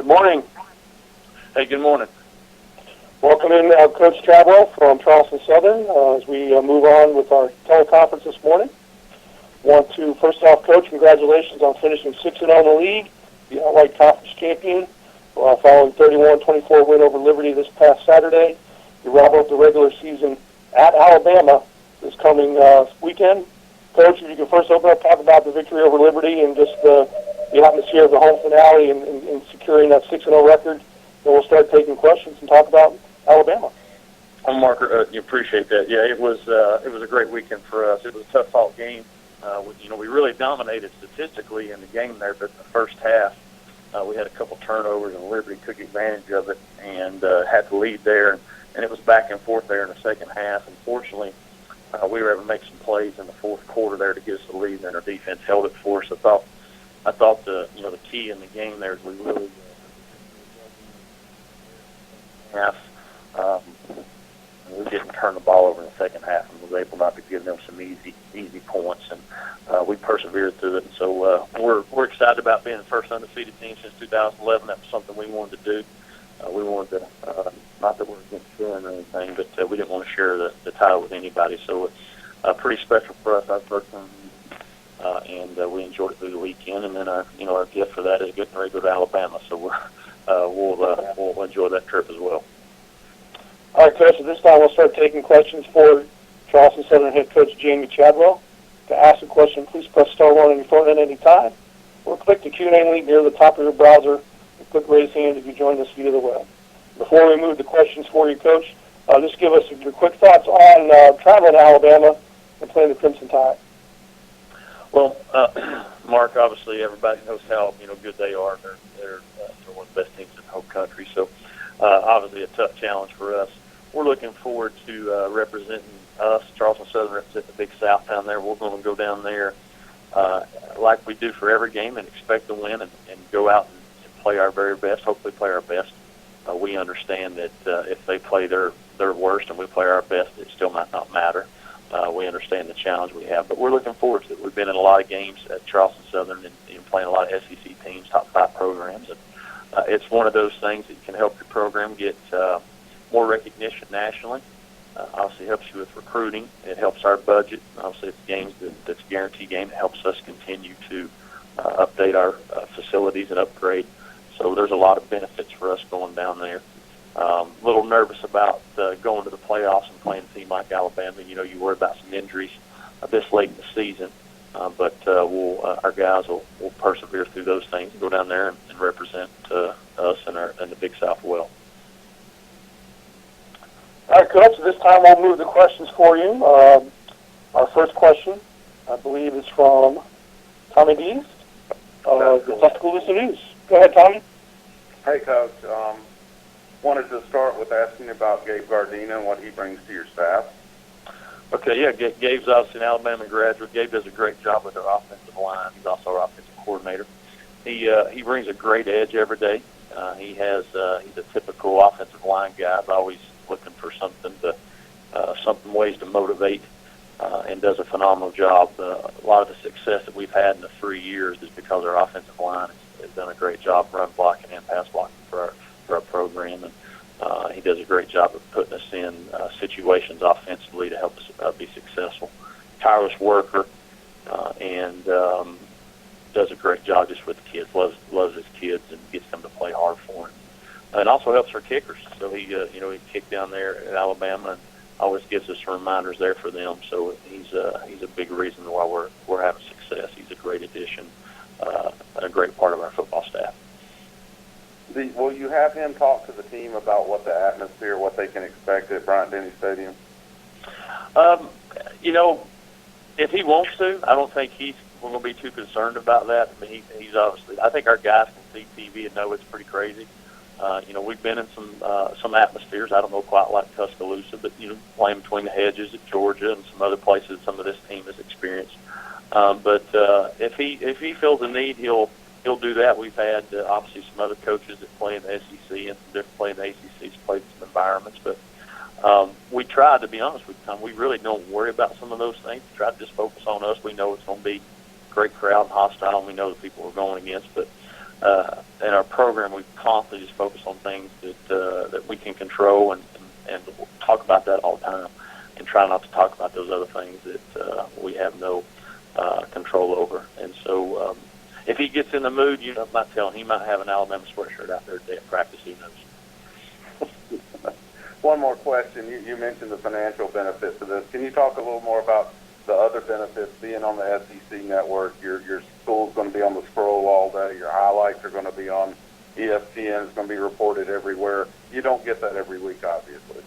Good morning. Hey, good morning. Welcome in Coach Chadwell from Charleston Southern as we move on with our teleconference this morning. Want to, first off, Coach, congratulations on finishing 6-0 in the league, the outright conference champion, following 31-24 win over Liberty this past Saturday. You wrap up the regular season at Alabama this coming weekend. Coach, if you can first open up, talk about the victory over Liberty and just the atmosphere of the home finale and securing that 6-0 record. Then we'll start taking questions and talk about Alabama. Well, Mark, you appreciate that. Yeah, it was a great weekend for us. It was a tough-fought game. We really dominated statistically in the game there, but in the first half we had a couple turnovers and Liberty took advantage of it and had the lead there. And it was back and forth there in the second half. Unfortunately, we were able to make some plays in the fourth quarter there to get us the lead, and our defense held it for us. I thought the key in the game there is we really we didn't turn the ball over in the second half and was able not to give them some easy points, and we persevered through it. And so we're excited about being the first undefeated team since 2011. That was something we wanted to do. We wanted to, not that we're against sharing or anything, but we didn't want to share the title with anybody. So it's pretty special for us, our first time, and we enjoyed it through the weekend. And then our gift for that is getting ready to go to Alabama. So we'll enjoy that trip as well. All right, Coach, at this time we'll start taking questions for Charleston Southern head coach Jamey Chadwell. To ask a question, please press star 1 on your phone at any time, or click the Q&A link near the top of your browser and click raise hand if you join us via the web. Before we move to questions for you, Coach, just give us your quick thoughts on traveling to Alabama and playing the Crimson Tide. Well, Mark, obviously everybody knows how good they are. They're one of the best teams in the whole country. So obviously a tough challenge for us. We're looking forward to representing us, Charleston Southern, representing the Big South down there. We're going to go down there like we do for every game and expect to win and go out and play our very best, hopefully play our best. We understand that if they play their worst and we play our best, it still might not matter. We understand the challenge we have, but we're looking forward to it. We've been in a lot of games at Charleston Southern and playing a lot of SEC teams, top 5 programs, and it's one of those things that can help your program get more recognition nationally. Obviously helps you with recruiting. It helps our budget. Obviously it's games that's a guarantee game. It helps us continue to update our facilities and upgrade. So there's a lot of benefits for us going down there. A little nervous about going to the playoffs and playing a team like Alabama. You worry about some injuries this late in the season, but our guys will persevere through those things and go down there and represent us and the Big South well. All right, Coach, this time we'll move the questions for you. Our first question, I believe, is from Tommy Dees of the Tuscaloosa News. Go ahead, Tommy. Hey, Coach. Wanted to start with asking about Gabe Gardena and what he brings to your staff. Okay, yeah, Gabe's obviously an Alabama graduate. Gabe does a great job with our offensive line. He's also our offensive coordinator. He brings a great edge every day. He's a typical offensive line guy, always looking for something ways to motivate, and does a phenomenal job. A lot of the success that we've had in the 3 years is because our offensive line has done a great job run blocking and pass blocking for our program, and he does a great job of putting us in situations offensively to help us be successful. Tireless worker, and does a great job just with the kids. Loves his kids and gets them to play hard for him. And also helps our kickers. So he kicked down there at Alabama and always gives us reminders there for them. So he's a big reason why we're having success. He's a great addition, a great part of our football staff. Will you have him talk to the team about what the atmosphere, what they can expect at Bryant-Denny Stadium? If he wants to, I don't think we're going to be too concerned about that. I mean, he's obviously. I think our guys can see TV and know it's pretty crazy. We've been in some atmospheres. I don't know quite like Tuscaloosa, but playing between the hedges at Georgia and some other places some of this team has experienced. But if he feels the need, he'll do that. We've had obviously some other coaches that play in the SEC and some different play in the ACC, played some environments, but we try, to be honest with you, Tom, we really don't worry about some of those things. We try to just focus on us. We know it's going to be a great crowd and hostile, and we know the people we're going against, but in our program, we constantly just focus on things that we can control, and talk about that all the time, and try not to talk about those other things that we have no control over. And so if he gets in the mood, you know, I might tell him he might have an Alabama sweatshirt out there today at practice. Who knows? One more question. You mentioned the financial benefits of this. Can you talk a little more about the other benefits being on the SEC network? Your school's going to be on the scroll all day. Your highlights are going to be on ESPN. It's going to be reported everywhere. You don't get that every week, obviously.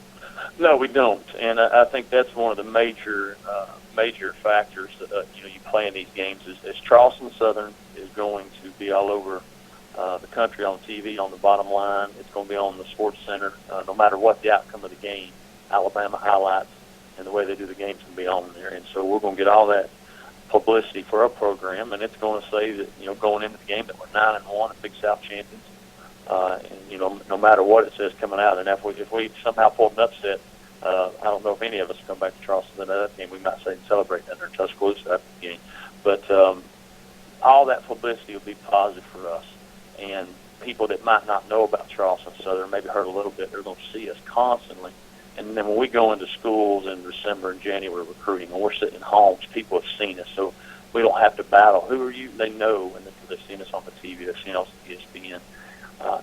No, we don't, and I think that's one of the major factors that you play in these games. Is Charleston Southern is going to be all over the country on TV, on the bottom line. It's going to be on the Sports Center, no matter what the outcome of the game. Alabama highlights and the way they do the games can be on there, and so we're going to get all that publicity for our program, and it's going to say that going into the game that we're 9-1 and Big South champions. And no matter what it says coming out, and if we somehow pull an upset, I don't know if any of us come back to Charleston in that game. We might say and celebrate that in Tuscaloosa after the game, but all that publicity will be positive for us. And people that might not know about Charleston Southern, maybe heard a little bit, they're going to see us constantly. And then when we go into schools in December and January recruiting, and we're sitting in homes, people have seen us, so we don't have to battle. Who are you? They know, and they've seen us on the TV, they've seen us on ESPN.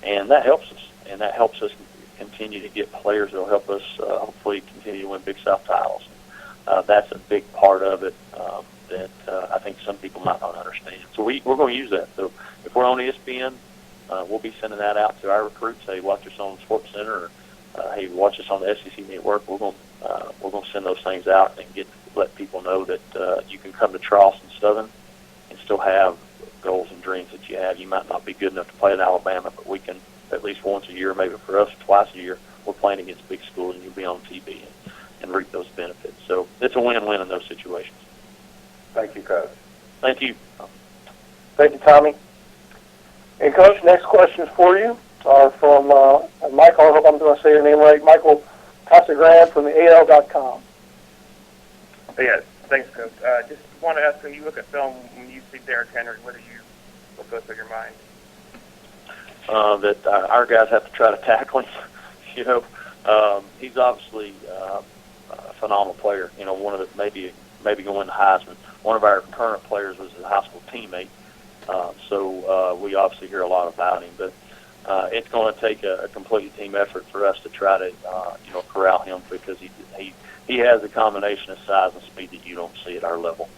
And that helps us, and that helps us continue to get players that will help us hopefully continue to win Big South titles. That's a big part of it that I think some people might not understand. So we're going to use that. So if we're on ESPN, we'll be sending that out to our recruits. Hey, watch us on Sports Center, or hey, watch us on the SEC Network. We're going to send those things out and let people know that you can come to Charleston Southern and still have goals and dreams that you have. You might not be good enough to play in Alabama, but we can at least once a year, maybe for us twice a year, we're playing against big schools, and you'll be on TV and reap those benefits. So it's a win-win in those situations. Thank you, Coach. Thank you. Thank you, Tommy. And, Coach, next questions for you are from Michael. I hope I'm going to say your name right. Michael Casagrande from the AL.com. Yes, thanks, Coach. Just want to ask, when you look at film, when you see Derrick Henry, what goes through your mind? That our guys have to try to tackle him. He's obviously a phenomenal player. One of the maybe going to win the Heisman. One of our current players was his high school teammate, so we obviously hear a lot about him. But it's going to take a complete team effort for us to try to corral him, because he has a combination of size and speed that you don't see at our level.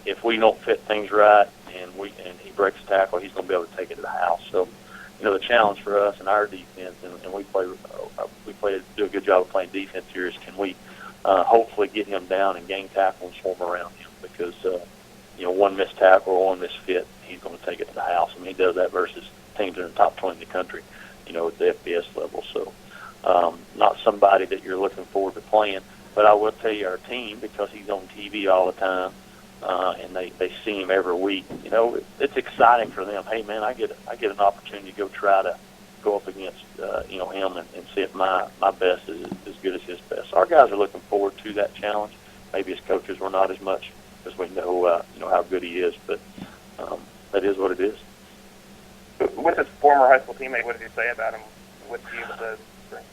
If we don't fit things right and he breaks a tackle, he's going to be able to take it to the house. So, the challenge for us and our defense, and we do a good job of playing defense here, is can we hopefully get him down and gang tackle and swarm around him, because one missed tackle or one missed fit, he's going to take it to the house. I mean, he does that versus teams in the top 20 in the country, at the FBS level. So not somebody that you're looking forward to playing. But I will tell you, our team, because he's on TV all the time, and they see him every week, it's exciting for them. Hey, man, I get an opportunity to try to go up against him and see if my best is as good as his best. Our guys are looking forward to that challenge. Maybe as coaches, we're not as much, because we know how good he is. But that is what it is. With his former high school teammate, what did he say about him? What's he able to bring?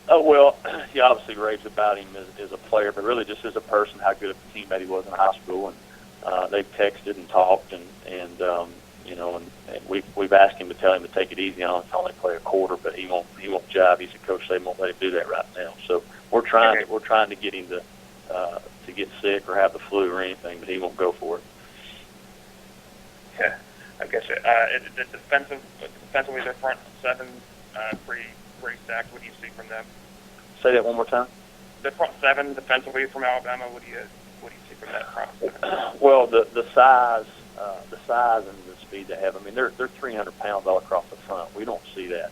Oh, well, he obviously raves about him as a player, but really just as a person, how good of a teammate he was in high school. And they've texted and talked, and we've asked him to tell him to take it easy on him, to only play a quarter, but he won't jive. He's a coach; they won't let him do that right now. So we're trying to get him to get sick or have the flu or anything, but he won't go for it. Yeah, I guess the defensively, their front seven pretty stacked. What do you see from them? Say that one more time. The front seven defensively from Alabama. What do you see from that front seven? Well, the size and the speed they have. I mean, they're 300 pounds all across the front. We don't see that,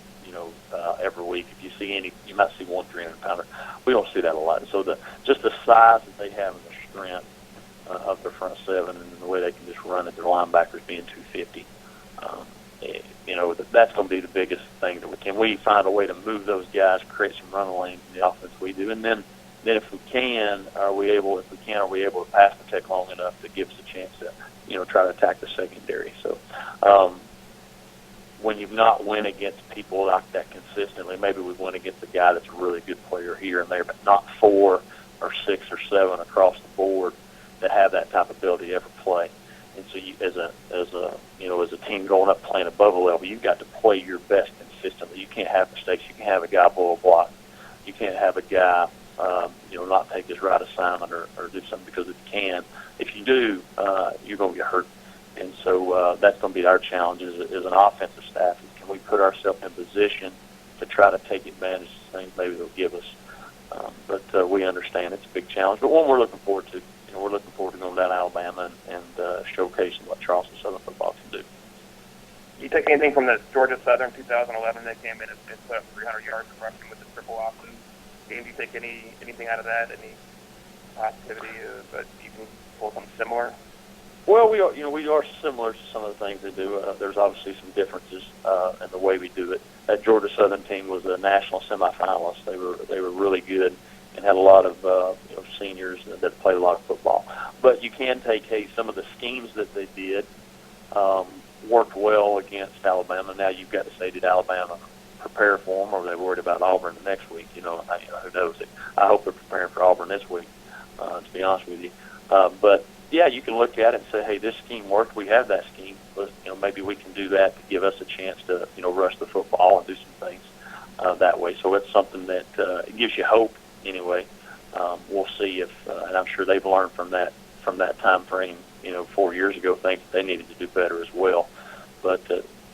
every week. If you see any, you might see one 300-pounder. We don't see that a lot. So just the size that they have and the strength of their front seven, and the way they can just run at their linebackers being 250. That's going to be the biggest thing that we find a way to move those guys, create some running lanes in the offense we do, and then if we can, are we able to pass protect long enough to give us a chance to try to attack the secondary. So when you've not went against people like that consistently. Maybe we went against a guy that's a really good player here and there, but not 4 or 6 or 7 across the board that have that type of ability to ever play. And so, you, as a team going up playing above a level, you've got to play your best consistently. You can't have mistakes. You can't have a guy blow a block. You can't have a guy, not take his right assignment or do something because if you can. If you do, you're going to get hurt. And so that's going to be our challenge as an offensive staff. Can we put ourselves in position to try to take advantage of things maybe they'll give us? But we understand it's a big challenge, but one we're looking forward to. We're looking forward to going down to Alabama and showcasing what Charleston Southern football can do. You take anything from the Georgia Southern 2011 that came in and put up 300 yards of rushing with the triple option game? Do you take anything out of that? Any positivity that you can pull something similar? Well, we are similar to some of the things they do. There's obviously some differences in the way we do it. That Georgia Southern team was a national semifinalist. They were really good and had a lot of seniors that played a lot of football. But you can take some of the schemes that they did worked well against Alabama. Now you've got to say, did Alabama prepare for them, or are they worried about Auburn the next week? Who knows? I hope they're preparing for Auburn this week. To be honest with you, but yeah, you can look at it and say, hey, this scheme worked. We have that scheme. But, maybe we can do that to give us a chance to, rush the football and do some things that way. So it's something that it gives you hope anyway. We'll see if, and I'm sure they've learned from that time frame, 4 years ago, think they needed to do better as well. But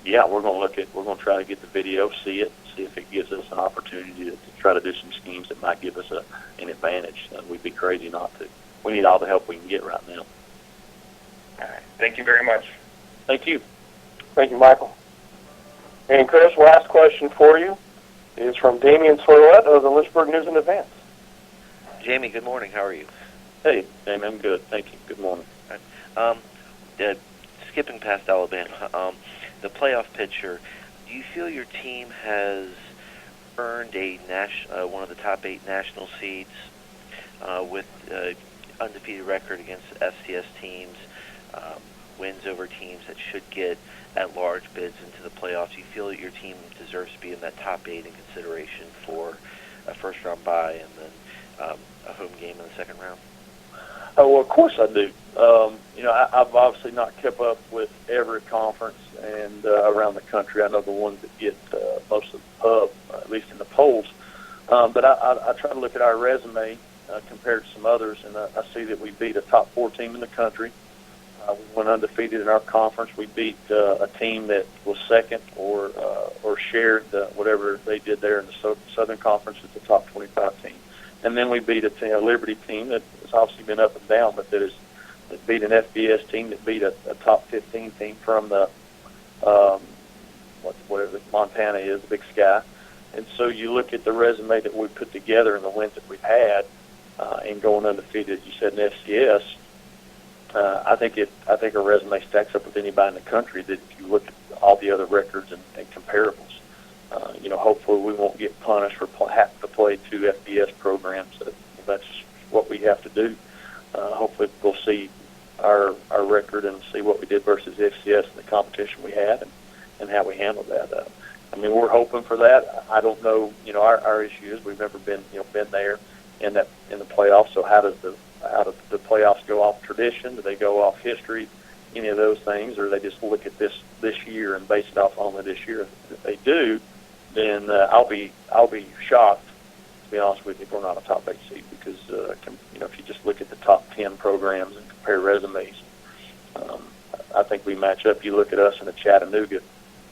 yeah, we're going to try to get the video, see if it gives us an opportunity to try to do some schemes that might give us an advantage. We'd be crazy not to. We need all the help we can get right now. All right. Thank you very much. Thank you. Thank you, Michael. And Chris, last question for you is from Damian Soilette of the Lynchburg News and Advance. Jamey, good morning. How are you? Hey, Jamey, I'm good. Thank you. Good morning. Skipping past Alabama, the playoff picture, do you feel your team has earned one of the top 8 national seeds with undefeated record against FCS teams, wins over teams that should get at-large bids into the playoffs? Do you feel that your team deserves to be in that top 8 in consideration for a first-round bye and then a home game in the second round? Well, of course I do. I've obviously not kept up with every conference and around the country. I know the ones that get most of the pub, at least in the polls. But I try to look at our resume compared to some others, and I see that we beat a top 4 team in the country. We went undefeated in our conference. We beat a team that was second or shared whatever they did there in the Southern Conference as the top 25 team. And then we beat a Liberty team that has obviously been up and down, but that beat an FBS team that beat a top 15 team from the whatever Montana is, the Big Sky. And so you look at the resume that we put together and the wins that we've had, and going undefeated, you said in FCS. I think our resume stacks up with anybody in the country. That if you look at all the other records and comparables, hopefully we won't get punished for having to play 2 FBS programs. That's what we have to do. Hopefully we'll see our record and see what we did versus FCS and the competition we had and how we handled that. We're hoping for that. I don't know. Our issue is we've never been there in the playoffs. So how do the playoffs go off tradition? Do they go off history? Any of those things, or they just look at this year and base it off only this year? If they do, then I'll be shocked, to be honest with you, if we're not a top 8 seed, because if you just look at the top 10 programs and compare resumes, I think we match up. You look at us in Chattanooga.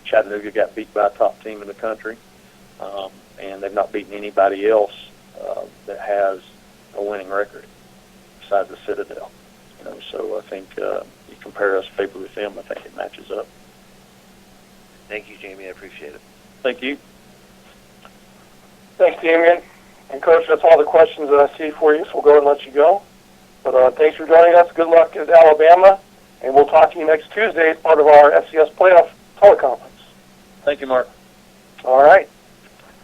Chattanooga got beat by a top team in the country, and they've not beaten anybody else that has a winning record besides the Citadel. So I think you compare us favorably with them, I think it matches up. Thank you, Jamey. I appreciate it. Thank you. Thanks, Damian. And, Coach, that's all the questions that I see for you, so we'll go ahead and let you go. But thanks for joining us. Good luck at Alabama, and we'll talk to you next Tuesday as part of our FCS playoff teleconference. Thank you, Mark. All right.